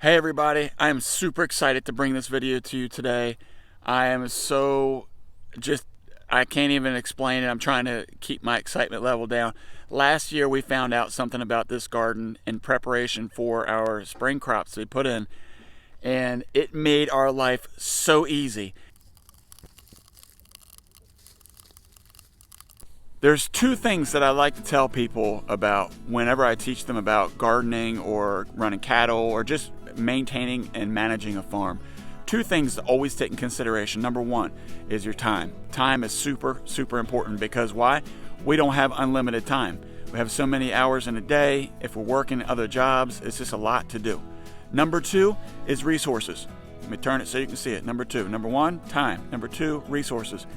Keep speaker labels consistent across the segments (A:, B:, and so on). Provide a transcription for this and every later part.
A: Hey everybody, I am super excited to bring this video to you today. I am I can't even explain it. I'm trying to keep my excitement level down. Last year we found out something about this garden in preparation for our spring crops we put in, and it made our life so easy. There's two things that I like to tell people about whenever I teach them about gardening or running cattle or just maintaining and managing a farm. Two things to always take in consideration. Number one is your time. Time is super important because why? We don't have unlimited time. We have so many hours in a day. If we're working other jobs, it's just a lot to do. Number two is resources. Let me turn it so you can see it. Number two. Number one, time. Number two, resources.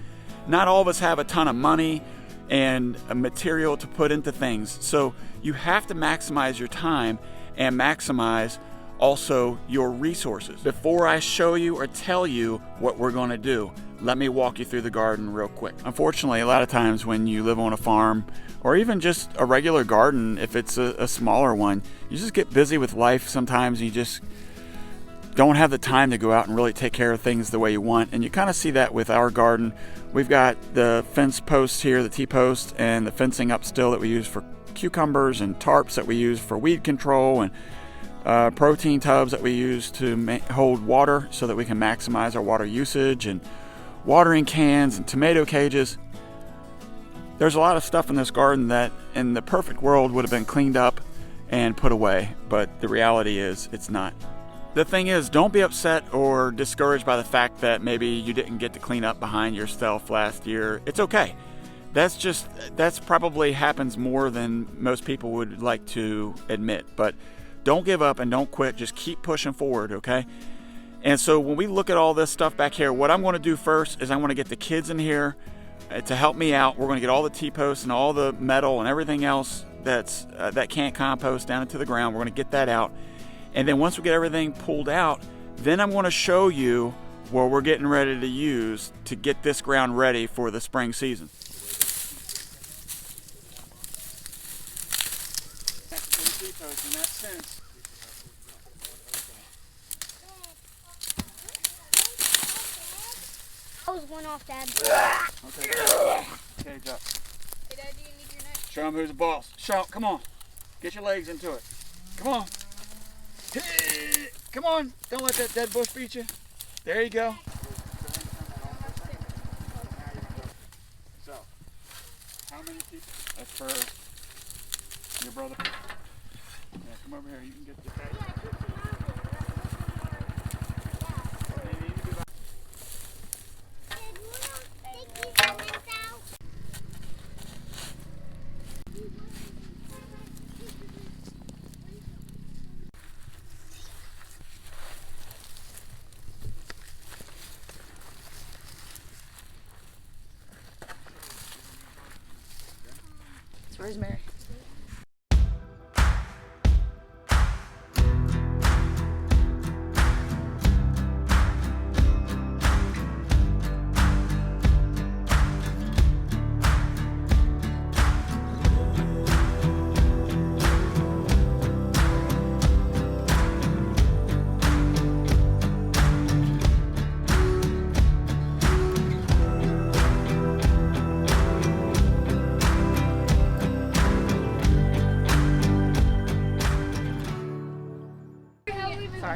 A: Not all of us have a ton of money and material to put into things. So you have to maximize your time and maximize also your resources. Before I show you or tell you what we're going to do, let me walk you through the garden real quick. Unfortunately, a lot of times when you live on a farm or even just a regular garden, if it's a smaller one, you just get busy with life. Sometimes you just don't have the time to go out and really take care of things the way you want. And you kind of see that with our garden. We've got the fence posts here, the T-post, and the fencing up still that we use for cucumbers, and tarps that we use for weed control, and protein tubs that we use to hold water so that we can maximize our water usage, and watering cans and tomato cages. There's a lot of stuff in this garden that in the perfect world would have been cleaned up and put away, but the reality is it's not. The thing is, don't be upset or discouraged by the fact that maybe you didn't get to clean up behind yourself last year. It's okay. That's probably happens more than most people would like to admit. But don't give up and don't quit. Just keep pushing forward, okay? And so when we look at all this stuff back here, what I'm going to do first is I want to get the kids in here to help me out. We're going to get all the T-posts and all the metal and everything else that can't compost down into the ground. We're going to get that out. And then once we get everything pulled out, then I'm going to show you what we're getting ready to use to get this ground ready for the spring season. In that sense.
B: I was one off, Dad.
A: Okay, cage up.
B: Hey, Dad, do you need your next?
A: Show him who's the boss. Show him, come on. Get your legs into it. Come on. Come on, don't let that dead bush beat you. There you go. So, how many people? That's for your brother. Yeah, come over here. You can get the cage.
B: It's rosemary.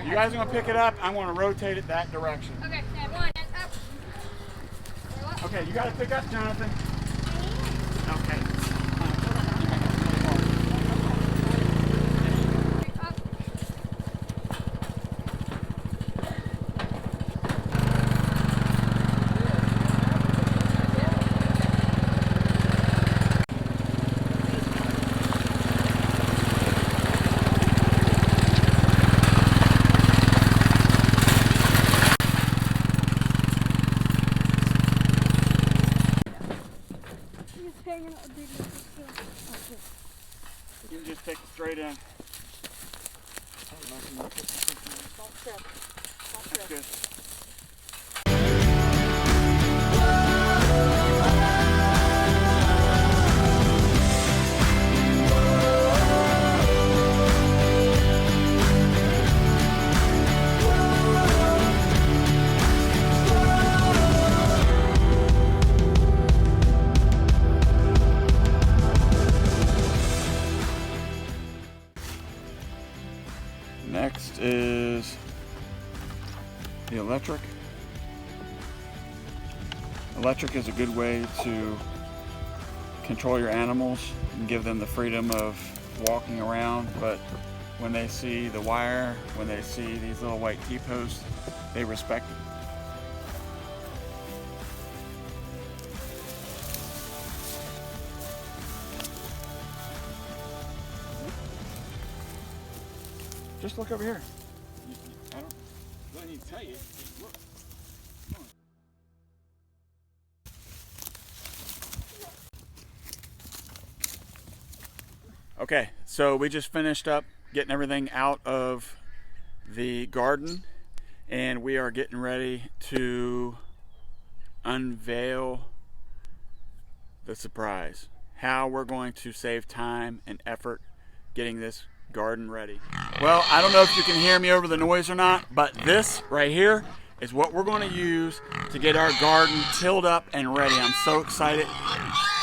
A: You guys are going to pick it up. I'm going to rotate it that direction.
B: Okay, Dad, one, and up.
A: Okay, you got to pick up, Jonathan. Okay. You can just take it straight in. That's good. Next is the electric. Electric is a good way to control your animals and give them the freedom of walking around, but when they see the wire, when they see these little white T-posts, they respect it. Just look over here. I don't need to tell you. Just look. Come on. Okay, so we just finished up getting everything out of the garden, and we are getting ready to unveil the surprise. How we're going to save time and effort getting this garden ready. Well, I don't know if you can hear me over the noise or not, but this right here is what we're going to use to get our garden tilled up and ready. I'm so excited.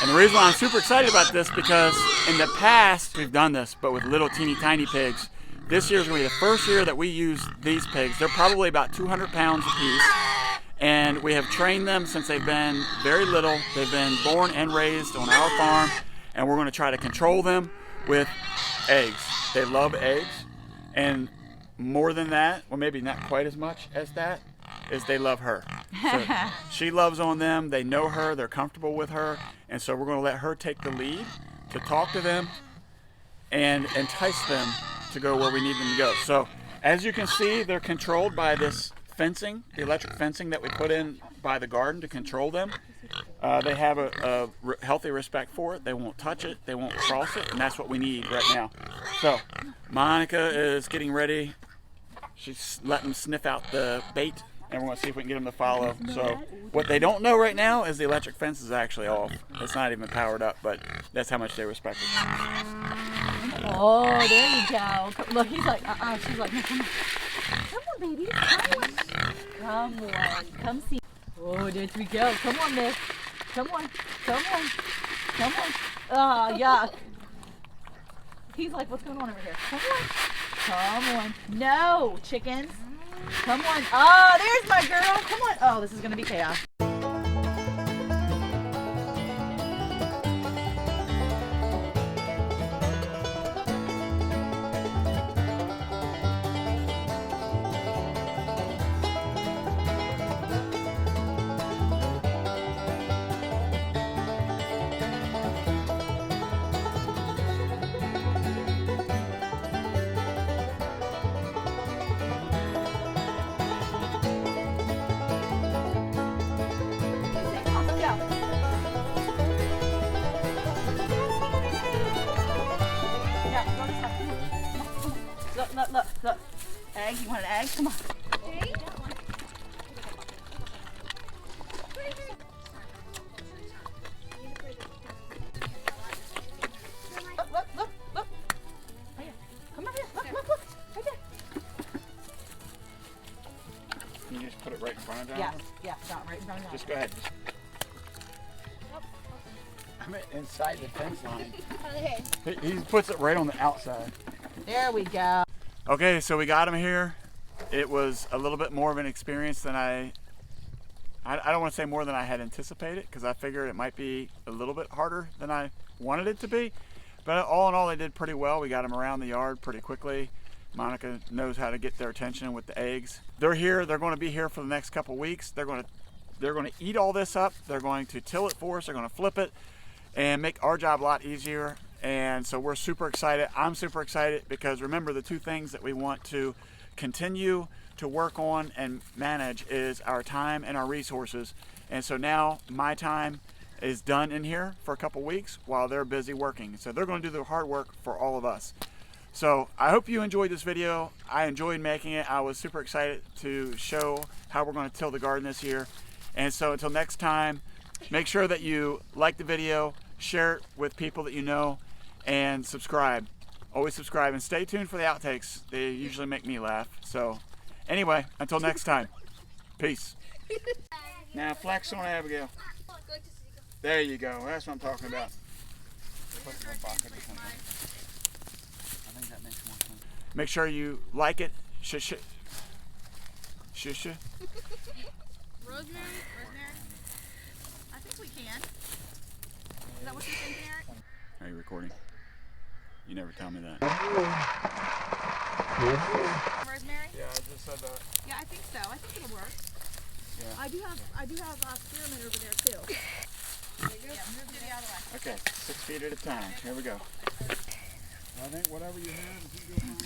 A: And the reason why I'm super excited about this, because in the past we've done this, but with little teeny tiny pigs. This year is going to be the first year that we use these pigs. They're probably about 200 pounds a piece. And we have trained them since they've been very little. They've been born and raised on our farm. And we're going to try to control them with eggs. They love eggs, and more than that, or maybe not quite as much as that, is they love her. So she loves on them, they know her, they're comfortable with her, and so we're going to let her take the lead to talk to them and entice them to go where we need them to go. So as you can see, they're controlled by this fencing, the electric fencing that we put in by the garden to control them. They have a healthy respect for it. They won't touch it, they won't cross it, and that's what we need right now. So Monica is getting ready. She's letting them sniff out the bait, and we're going to see if we can get them to follow. So what they don't know right now is the electric fence is actually off. It's not even powered up, but that's how much they respect it.
C: Oh, there you go. Look, he's like, she's like, no, come on. Come on, baby. Come on. Come on. Come see. Oh, there we go. Come on, miss. Come on. Come on. Come on. Oh, yuck. He's like, what's going on over here? Come on. Come on. No, chickens. Come on. Oh, there's my girl. Come on. Oh, this is going to be chaos. Look. Egg, you want an egg? Come on. Look. Right here. Come over here. Look. Right there.
A: Can you just put it right in front of them?
C: Yeah, stop right in front of them.
A: Just go ahead. I'm inside the fence line. He puts it right on the outside.
C: There we go.
A: Okay, so we got him here. It was a little bit more of an experience than I don't want to say more than I had anticipated, because I figured it might be a little bit harder than I wanted it to be. But all in all, they did pretty well. We got them around the yard pretty quickly. Monica knows how to get their attention with the eggs. They're here. They're going to be here for the next couple weeks. They're going to eat all this up. They're going to till it for us. They're going to flip it and make our job a lot easier. And so we're super excited. I'm super excited because remember, the two things that we want to continue to work on and manage is our time and our resources. And so now my time is done in here for a couple weeks while they're busy working. So they're going to do the hard work for all of us. So I hope you enjoyed this video. I enjoyed making it. I was super excited to show how we're going to till the garden this year. And so until next time, make sure that you like the video, share it with people that you know, and subscribe. Always subscribe, and stay tuned for the outtakes. They usually make me laugh. So anyway, until next time, peace. Now flex on Abigail. There you go. That's what I'm talking about. Put it in a bucket or something. I think that makes more sense. Make sure you like it. Shush. Shush.
C: Rosemary? I think we can. Is that what you're thinking, Eric?
A: Are you recording? You never tell me that.
C: Rosemary?
A: Yeah, I just said that.
C: Yeah, I think so. I think it'll work.
A: Yeah.
C: I do have spearmint over there too. Yeah, move Diddy out of the way.
A: Okay, 6 feet at a time. Here we go.
D: I think whatever you have, if you go find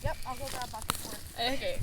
C: Yep, I'll go grab buckets for it.
B: Okay.